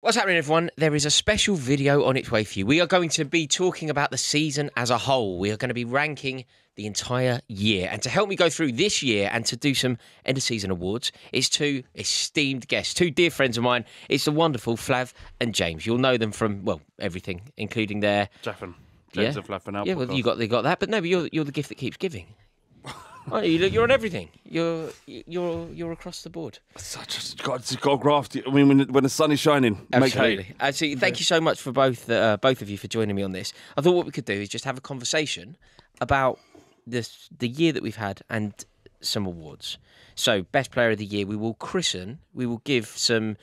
What's happening, everyone? There is a special video on its way for you. We are going to be talking about the season as a whole. We are going to be ranking the entire year. And to help me go through this year and to do some end-of-season awards, it's two esteemed guests, two dear friends of mine. It's the wonderful Flav and James. You'll know them from, well, everything, including their... James and Flav and Yeah, well, you got that. But no, but you're the gift that keeps giving. You're on everything. You're across the board. Got to graft it. I mean, when the sun is shining, absolutely. Absolutely. Thank you so much for both of you for joining me on this. I thought what we could do is just have a conversation about the year that we've had and some awards. So, best player of the year, we will give some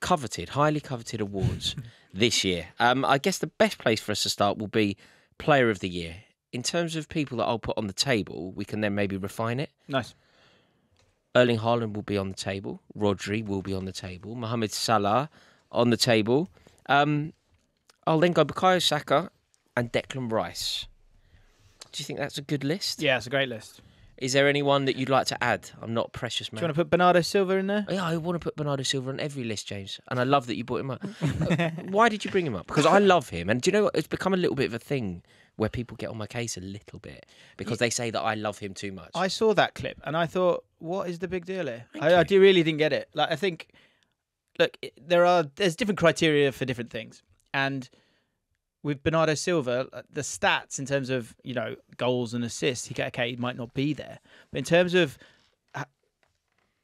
highly coveted awards this year. I guess the best place for us to start will be player of the year. In terms of people that I'll put on the table, we can then maybe refine it. Nice. Erling Haaland will be on the table. Rodri will be on the table. Mohamed Salah on the table. I'll then go Bukayo Saka and Declan Rice. Do you think that's a good list? Yeah, it's a great list. Is there anyone that you'd like to add? I'm not a precious man. Do you want to put Bernardo Silva in there? Yeah, I want to put Bernardo Silva on every list, James. And I love that you brought him up. Why did you bring him up? Because I love him. And do you know what? It's become a little bit of a thing where people get on my case a little bit because they say that I love him too much. I saw that clip and I thought, what is the big deal here? I really didn't get it. Like, I think, look, there's different criteria for different things. And with Bernardo Silva, the stats in terms of, goals and assists, he might not be there. But in terms of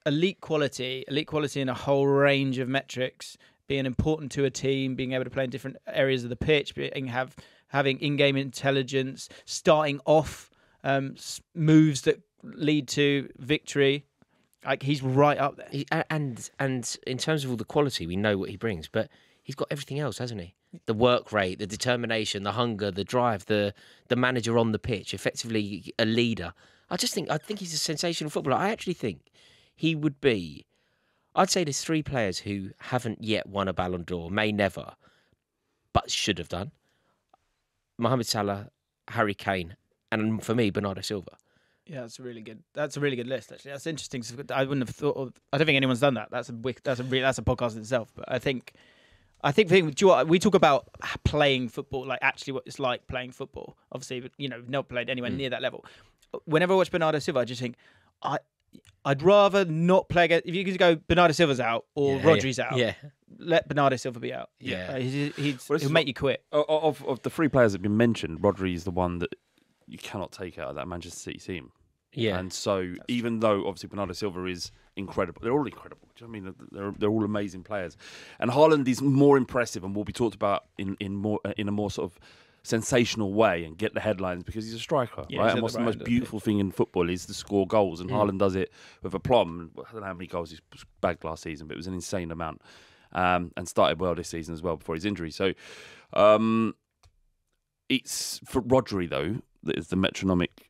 elite quality in a whole range of metrics, being important to a team, being able to play in different areas of the pitch, having in-game intelligence, starting off moves that lead to victory, like he's right up there. And in terms of all the quality, we know what he brings, but he's got everything else, hasn't he? The work rate, the determination, the hunger, the drive, the manager on the pitch, effectively a leader. I think he's a sensational footballer. I actually think he would be... I'd say there's three players who haven't yet won a Ballon d'Or, may never, but should have done. Mohamed Salah, Harry Kane, and for me, Bernardo Silva. Yeah, that's a really good list. Actually, that's interesting. I wouldn't have thought. I don't think anyone's done that. That's a podcast in itself. But I think we talk about playing football, like actually what it's like playing football. Obviously, not played anywhere near that level. Whenever I watch Bernardo Silva, I just think I'd rather not play against. If you could go, Bernardo Silva's out or Rodri's out. Yeah. Let Bernardo Silva be out. Yeah. He'll make you quit. Of the three players that have been mentioned, Rodri is the one that you cannot take out of that Manchester City team. Yeah. And so, even though obviously Bernardo Silva is incredible, they're all incredible. Do you know what I mean? They're all amazing players. And Haaland is more impressive and will be talked about in a more sort of sensational way and get the headlines because he's a striker, right? And what's the most beautiful thing in football is to score goals, and Haaland does it with aplomb. I don't know how many goals he bagged last season, but it was an insane amount. And started well this season as well before his injury. So it's for Rodri though that is the metronomic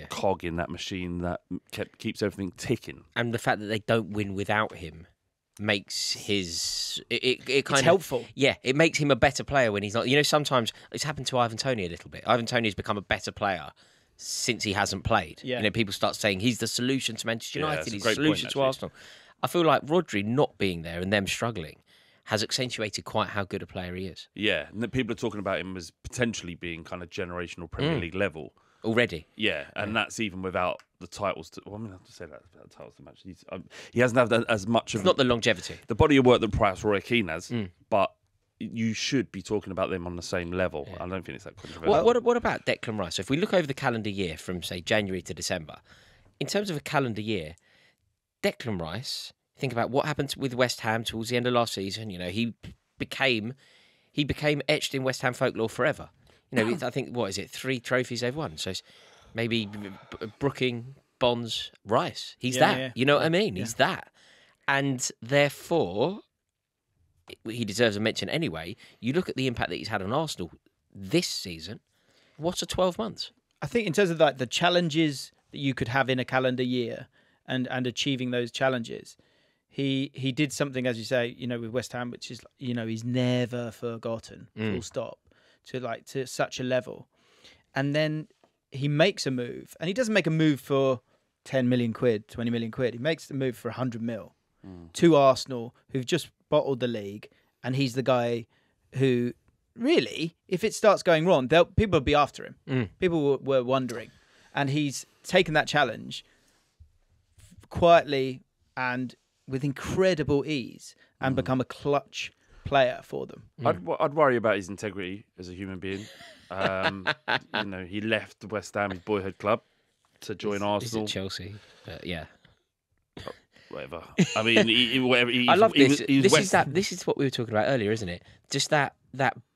cog in that machine that keeps everything ticking. And the fact that they don't win without him makes his it's helpful. Yeah, it makes him a better player when he's not. Sometimes it's happened to Ivan Toney a little bit. Ivan Toney's become a better player since he hasn't played. Yeah. People start saying he's the solution to Manchester United. He's the solution to point, Arsenal. I feel like Rodri not being there and them struggling has accentuated quite how good a player he is. Yeah, and people are talking about him as potentially being kind of generational Premier League level. Already. Yeah, and that's even without the titles. I have to say that about the titles to match. He hasn't had as much of... It's not the longevity. The body of work that perhaps Roy Keane has, but you should be talking about them on the same level. Yeah. I don't think it's that controversial. What about Declan Rice? So if we look over the calendar year from, say, January to December, in terms of a calendar year, Declan Rice... Think about what happened with West Ham towards the end of last season. He became etched in West Ham folklore forever. I think, 3 trophies they've won. So it's maybe Brooking, Bonds, Rice. He's that. Yeah. You know what I mean? Yeah. He's that. And therefore, he deserves a mention anyway. You look at the impact that he's had on Arsenal this season. What's a 12 months? I think in terms of the challenges that you could have in a calendar year and achieving those challenges... He did something, as you say, with West Ham, which is, he's never forgotten, full stop, to such a level. And then he makes a move, and he doesn't make a move for 10 million quid, 20 million quid. He makes the move for 100 mil to Arsenal, who've just bottled the league and he's the guy who really, if it starts going wrong, people will be after him. People were wondering, and he's taken that challenge quietly and with incredible ease and become a clutch player for them. I'd worry about his integrity as a human being. He left West Ham, his boyhood club, to join Arsenal. He's at Chelsea, yeah. Whatever. I mean, I love this. This is what we were talking about earlier, isn't it? Just that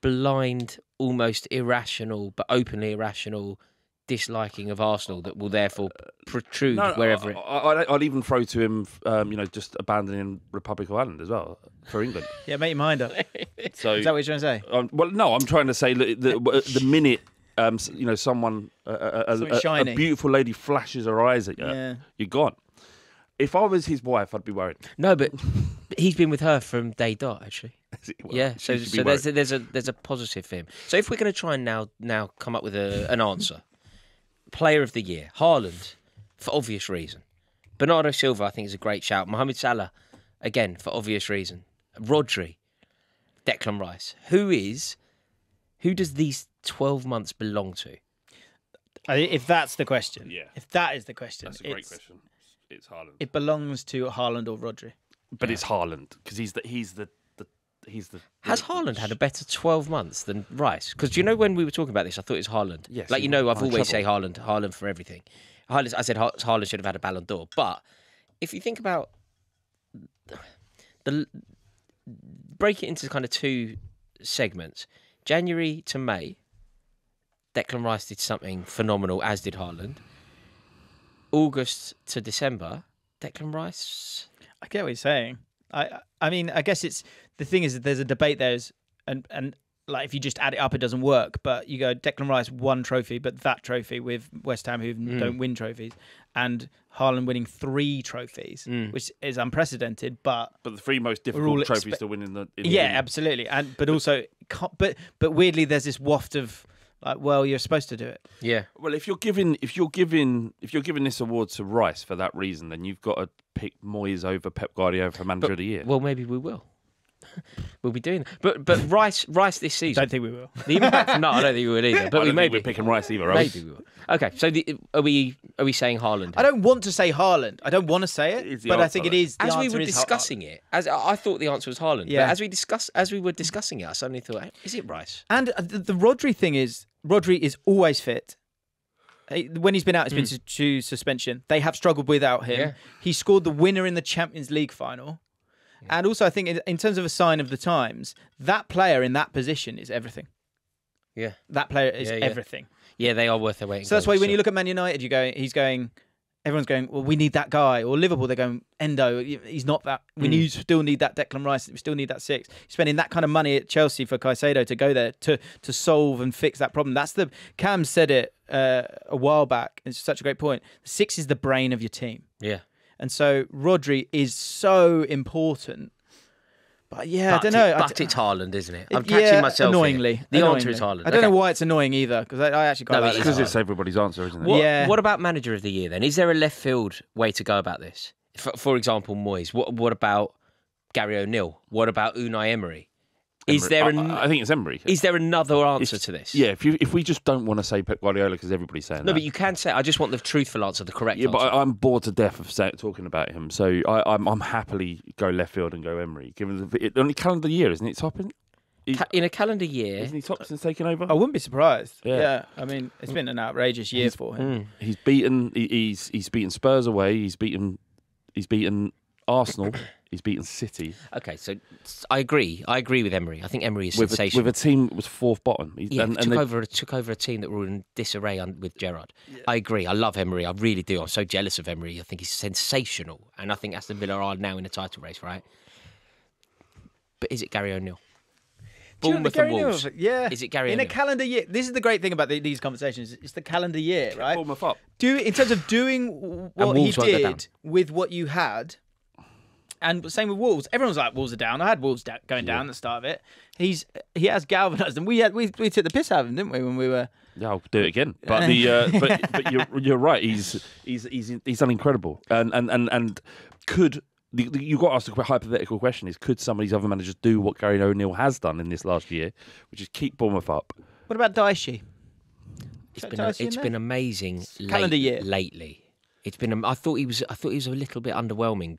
blind, almost irrational, but openly irrational disliking of Arsenal that will therefore protrude wherever. I'd even throw to him, just abandoning Republic of Ireland as well for England. Yeah, make your mind up. So is that what you're trying to say? Well, no, I'm trying to say the minute someone a beautiful lady flashes her eyes at you, you're gone. If I was his wife, I'd be worried. No, but he's been with her from day dot, actually. Well, yeah, so there's a positive for him. So if we're going to try and now come up with an answer, Player of the Year, Haaland, for obvious reason. Bernardo Silva, I think, is a great shout. Mohamed Salah, again, for obvious reason. Rodri, Declan Rice. Who does these 12 months belong to? If that's the question. Yeah. If that is the question. That's a great question. It's Haaland. It belongs to Haaland or Rodri. But it's Haaland because he's the. Has Haaland had a better 12 months than Rice? Because do you know when we were talking about this, I thought it was Haaland. Yes. I've always say Haaland for everything. I said Haaland should have had a Ballon d'Or. But if you think about break it into kind of two segments, January to May, Declan Rice did something phenomenal, as did Haaland. August to December, Declan Rice. I get what you're saying. I mean, I guess it's the thing is that there's a debate there, and like if you just add it up, it doesn't work. But you go Declan Rice won trophy, but that trophy with West Ham who don't win trophies, and Haaland winning 3 trophies, which is unprecedented. But the 3 most difficult trophies to win in the absolutely. But also, but weirdly, there's this waft of. Like, well, you're supposed to do it. Yeah. Well, if you're giving this award to Rice for that reason, then you've got to pick Moyes over Pep Guardiola for Manager of the Year. Well, maybe we will. We'll be doing that. But Rice this season. Don't think we will. The impact, no, I don't think we will either. But we're picking Rice either. Right? Maybe we will. Okay, so are we saying Haaland? I don't want to say Haaland. I don't want to say it, but I think it is. As we were discussing it, as I thought the answer was Haaland. Yeah. But as we were discussing it, I suddenly thought, is it Rice? And the Rodri thing is, Rodri is always fit. When he's been out, he's been to suspension. They have struggled without him. Yeah. He scored the winner in the Champions League final. Yeah. And also, I think in terms of a sign of the times, that player in that position is everything. Yeah. That player is everything. Yeah, they are worth their weight in gold. So that's why when you look at Man United, everyone's going, well, we need that guy. Or Liverpool, they're going, Endo, he's not that. We still need that Declan Rice. We still need that 6. You're spending that kind of money at Chelsea for Caicedo to go there to solve and fix that problem. Cam said it a while back. It's such a great point. 6 is the brain of your team. Yeah. And so Rodri is so important. But I don't know. It's Haaland, isn't it? I'm catching myself annoyingly. Here. The answer is Haaland. I don't know why it's annoying either, because I actually quite like it. Because it's everybody's answer, isn't it? What about Manager of the Year then? Is there a left field way to go about this? For example, Moyes. What about Gary O'Neill? What about Unai Emery? I think it's Emery. Is there another answer to this? Yeah, if we just don't want to say Pep Guardiola because everybody's saying that. No, but you can say. I just want the truthful answer, the correct answer. Yeah, but I'm bored to death of talking about him. So I'm happily go left field and go Emery. Given only calendar year, isn't it? Topping in a calendar year, isn't he top since taking over? I wouldn't be surprised. Yeah. I mean, it's been an outrageous year for him. He's beaten. He's beaten Spurs away. He's beaten Arsenal. He's beaten City. Okay, so I agree. I agree with Emery. I think Emery is sensational. With a team that was 4th bottom. Took over a team that were in disarray with Gerrard. Yeah. I agree. I love Emery. I really do. I'm so jealous of Emery. I think he's sensational. And I think Aston Villa are now in a title race, right? But is it Gary O'Neill? Bournemouth and Wolves. Yeah. Is it Gary O'Neill? In a calendar year. This is the great thing about these conversations. It's the calendar year, right? Bournemouth up. In terms of doing what he did with what you had. And same with Wolves. Everyone's like, Wolves are down. I had Wolves going down at the start of it. He has galvanised them. We took the piss out of him, didn't we, when we were? Yeah, I'll do it again. But but you're right. He's done incredible, and could you've got to ask the hypothetical question: is could some of these other managers do what Gary O'Neill has done in this last year, which is keep Bournemouth up? What about Daishi? It's been amazing calendar year lately. It's been. I thought he was a little bit underwhelming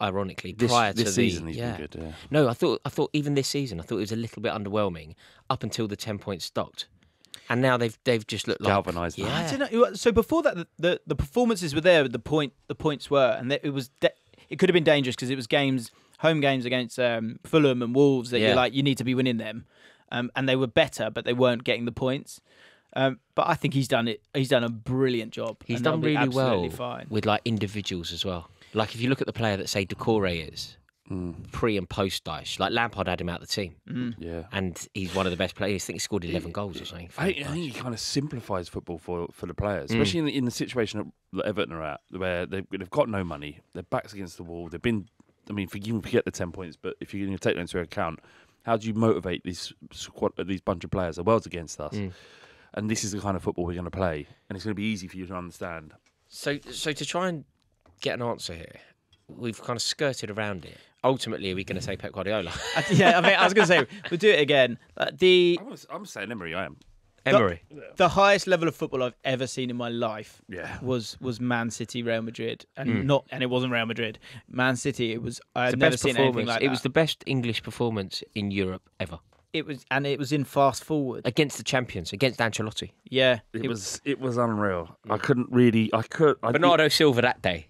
ironically, prior to this season. He's been good. Yeah. No, I thought even this season, I thought he was a little bit underwhelming up until the 10 points stopped, and now they've just looked galvanised. Like, I don't know. So before that, the performances were there. The points were, and it could have been dangerous because it was home games against Fulham and Wolves that you're like, you need to be winning them, and they were better, but they weren't getting the points. But I think he's done a brilliant job. He's done really well fine. with like individuals as well. Like if you look at the player that say Decore is pre and post Dyche, like Lampard had him out of the team, and he's one of the best players. I think he scored 11 goals or something. I think he kind of simplifies football for the players, especially in the situation that Everton are at, where they've got no money, their backs against the wall. They've been, I mean, you can forget the 10 points, but if you're going to take that into account, how do you motivate these bunch of players? The world's against us. And this is the kind of football we're going to play, and it's going to be easy for you to understand. So to try and get an answer here, we've kind of skirted around it. Ultimately, are we going to say Pep Guardiola? Yeah, I mean, I was going to say we'll do it again. I'm saying Emery. I am. Emery. The highest level of football I've ever seen in my life was Man City, Real Madrid, and it wasn't Real Madrid. Man City. It was. I've never seen anything like that. It was the best English performance in Europe ever. It was in fast forward against the champions, against Ancelotti. Yeah, it was unreal. I couldn't. Bernardo Silva that day.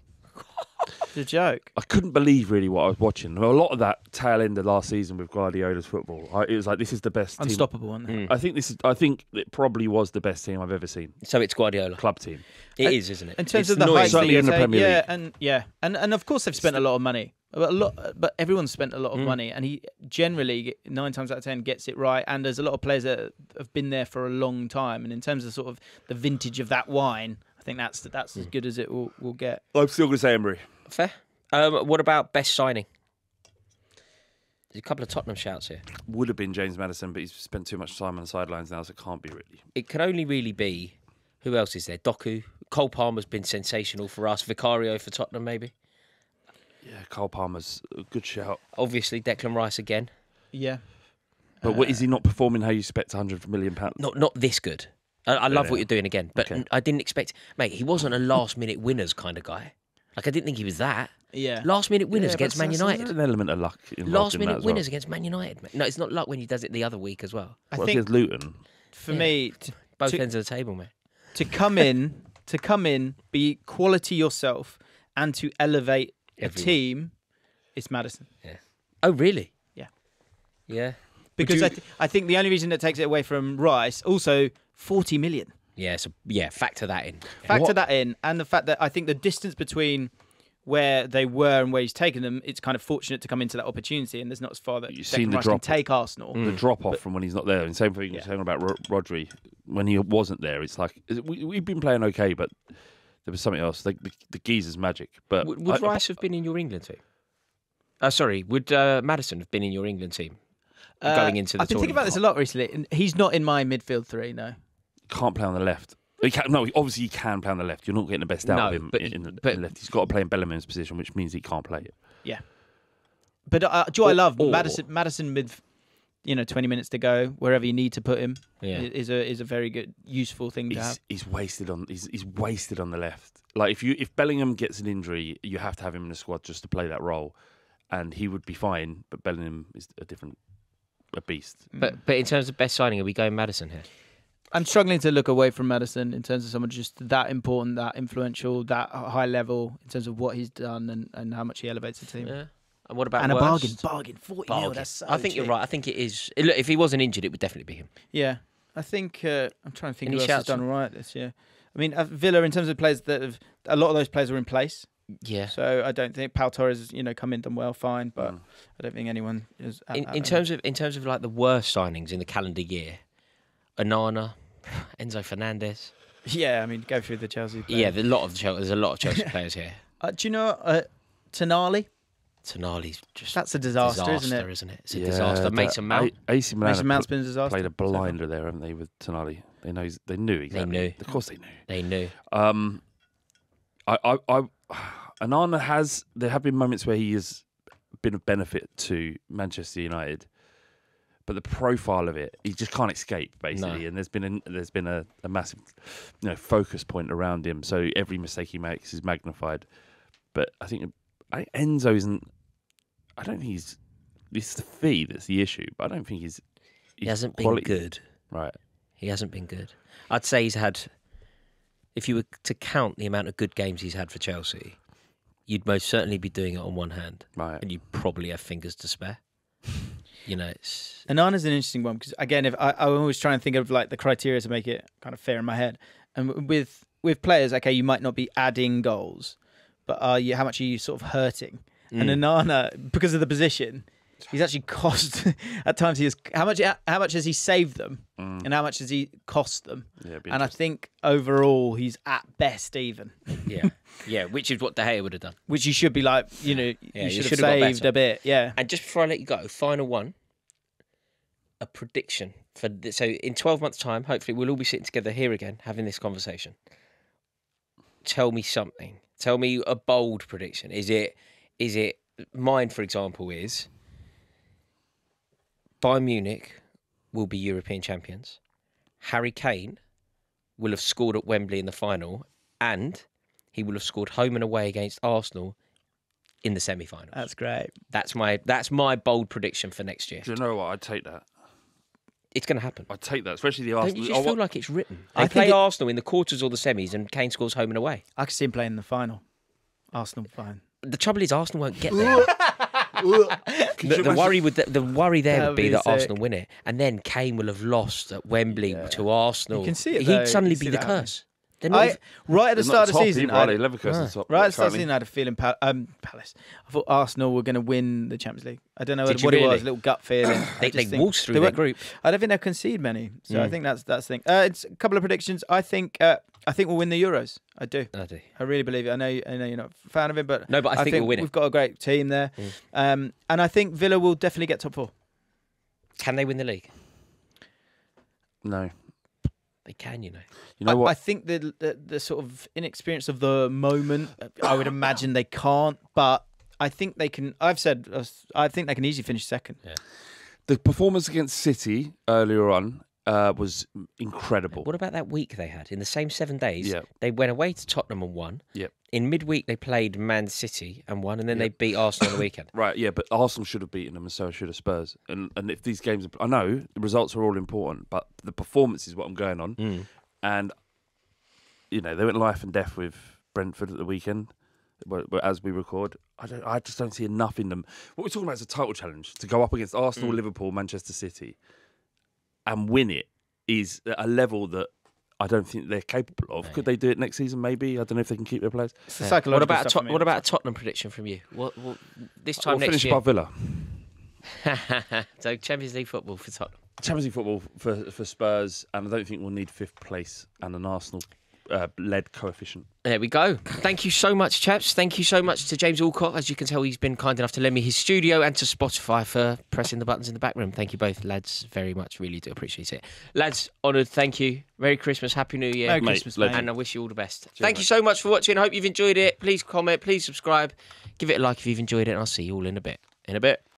It's a joke. I couldn't believe really what I was watching. A lot of that tail end of last season with Guardiola's football, it was like this is the best, unstoppable one. I think it probably was the best team I've ever seen. So it's Guardiola club team. It is, isn't it? In terms of the heights certainly in the Premier League. And of course they've spent a lot of money. But everyone's spent a lot of money, and he generally 9 times out of 10 gets it right. And there's a lot of players that have been there for a long time. And in terms of sort of the vintage of that wine, I think that's as good as it will get. I'm still going to say Emery. Fair. What about best signing? There's a couple of Tottenham shouts here. Would have been James Maddison, but he's spent too much time on the sidelines now, so it can't be really. It can only really be, who else is there? Doku. Cole Palmer's been sensational for us. Vicario for Tottenham, maybe. Yeah, Cole Palmer's a good shout. Obviously, Declan Rice again. Yeah. But is he not performing how you expect £100 million? Not this good. I love what you're doing again, but I didn't expect... Mate, he wasn't a last-minute winners kind of guy. Like, I didn't think he was that. Yeah. Last-minute winners against Man United. There's an element of luck involved Last-minute in winners against Man United. Mate. No, it's not luck when he does it the other week as well. I think think against Luton? For me... Both ends of the table, mate. To come in, be quality yourself, and to elevate a team... It's Maddison. Yeah. Oh, really? Yeah. Yeah. Because I think the only reason that takes it away from Rice, also 40 million. Yeah, so factor that in. Factor that in, and the fact that I think the distance between where they were and where he's taken them, it's kind of fortunate to come into that opportunity, and there's not as far that Declan Rice can take Arsenal. The drop off from when he's not there. And same thing you're saying about Rodri. When he wasn't there, it's like we've been playing okay, but there was something else. Like the geezer's magic. But would Rice have been in your England team? Would Maddison have been in your England team going into the tournament? I've been thinking about this a lot recently, and he's not in my midfield three, no. Can't play on the left. Obviously he can play on the left. You're not getting the best out of him in the left. He's got to play in Bellingham's position, which means he can't play it. Yeah. But I love Maddison with 20 minutes to go, wherever you need to put him, is a very good, useful thing to have. He's wasted on the left. Like if Bellingham gets an injury, you have to have him in the squad just to play that role. And he would be fine, but Bellingham is a beast. But in terms of best signing, are we going Maddison here? I'm struggling to look away from Maddison in terms of someone just that important, that influential, that high level in terms of what he's done and how much he elevates the team. Yeah. And what about a worst? bargain, 40 mil. That's so I think cheap. you're right. I think it is. Look, if he wasn't injured, it would definitely be him. Yeah, I think I'm trying to think Any who else has done right this year. I mean, Villa, in terms of players a lot of those players are in place. Yeah. So I don't think Pau Torres, come in, done well, fine, but I don't think anyone is. In terms of like the worst signings in the calendar year, Onana, Enzo Fernandez. Yeah, I mean, go through the Chelsea players. Yeah, there's a lot of Chelsea players here. Do you know Tonali? Tonali's just that's a disaster, isn't it? It's a disaster. Mason Mount. AC Mount's been a disaster. Played a blinder there, haven't they, with Tonali? They knew exactly. They knew. Of course they knew. They knew. Onana there have been moments where he has been of benefit to Manchester United, but the profile of it, he just can't escape basically. No. And there's been a massive, focus point around him. So every mistake he makes is magnified. But I think Enzo isn't. I don't think he's. It's the fee that's the issue. But I don't think he's He hasn't quality. been good. Right. He hasn't been good. I'd say he's had. If you were to count the amount of good games he's had for Chelsea, you'd most certainly be doing it on one hand, Right. and you'd probably have fingers to spare. It's Onana's an interesting one because again, if I always try and think of like the criteria to make it kind of fair in my head, and with players, okay, you might not be adding goals, but how much are you sort of hurting? And Onana, because of the position, he's actually cost at times. He has how much has he saved them, and how much has he cost them? Yeah, and I think overall he's at best even. yeah, which is what De Gea would have done. Which you should be like, you you should should have have got saved better. a bit, yeah. And just before I let you go, final one, a prediction for so in 12 months' time, hopefully we'll all be sitting together here again having this conversation. Tell me something. Tell me a bold prediction. Is it mine? For example, is Bayern Munich will be European champions. Harry Kane will have scored at Wembley in the final, and he will have scored home and away against Arsenal in the semi-finals. That's great. That's my bold prediction for next year. Do you know what? I'd take that. It's going to happen. I'd take that, especially the Don't Arsenal. you just feel like it's written? I They think play it- Arsenal in the quarters or the semis, and Kane scores home and away. I could see him playing in the final. Arsenal fine. The trouble is, Arsenal won't get there. The worry there That would would be be that sick. Arsenal win it, and then Kane will have lost at Wembley to Arsenal. You can see it, though. He'd suddenly You be see the that happening. curse. They're not Right at the They're start not of the top season, either, are they? Leverkusen's top. right at the start of the currently. season, I had a feeling Palace. I thought Arsenal were going to win the Champions League. I don't know Did you what it really? was, a little gut feeling. They waltzed through their weren't- group. I don't think they'll concede many, so I think that's the thing. It's a couple of predictions. I think we'll win the Euros. I do. I do. I really believe it. I know you're not a fan of it, but No, but I think we'll win it. We've got a great team there, and I think Villa will definitely get top 4. Can they win the league? No. They can, You know what? I think the sort of inexperience of the moment, I would imagine they can't, but I think they can. I think they can easily finish second. Yeah. The performance against City earlier on was incredible. What about that week they had? In the same 7 days, Yeah. they went away to Tottenham and won. Yep. In midweek, they played Man City and won, and then they beat Arsenal on the weekend. Right, yeah, but Arsenal should have beaten them, and so should have Spurs. And if these games, I know the results are all important, but the performance is what I'm going on. And they went life and death with Brentford at the weekend, as we record. I just don't see enough in them. What we're talking about is a title challenge to go up against Arsenal, Liverpool, Manchester City, and win it is at a level that I don't think they're capable of. Could they do it next season? Maybe. I don't know if they can keep their players. It's the psychological What about stuff for me. what about a Tottenham prediction from you? What this time We'll next finish year? above Villa. So Champions League football for Tottenham. Champions League football for Spurs, and I don't think we'll need 5th place and an Arsenal led coefficient. There we go. Thank you so much, chaps. Thank you so much to James Allcott. As you can tell, he's been kind enough to lend me his studio, and to Spotify for pressing the buttons in the back room. Thank you both, lads, very much. Really do appreciate it. Lads, honoured. Thank you. Merry Christmas. Happy New Year. Merry Christmas, mate. And I wish you all the best. Thank you so much for watching. I hope you've enjoyed it. Please comment. Please subscribe. Give it a like if you've enjoyed it. And I'll see you all in a bit.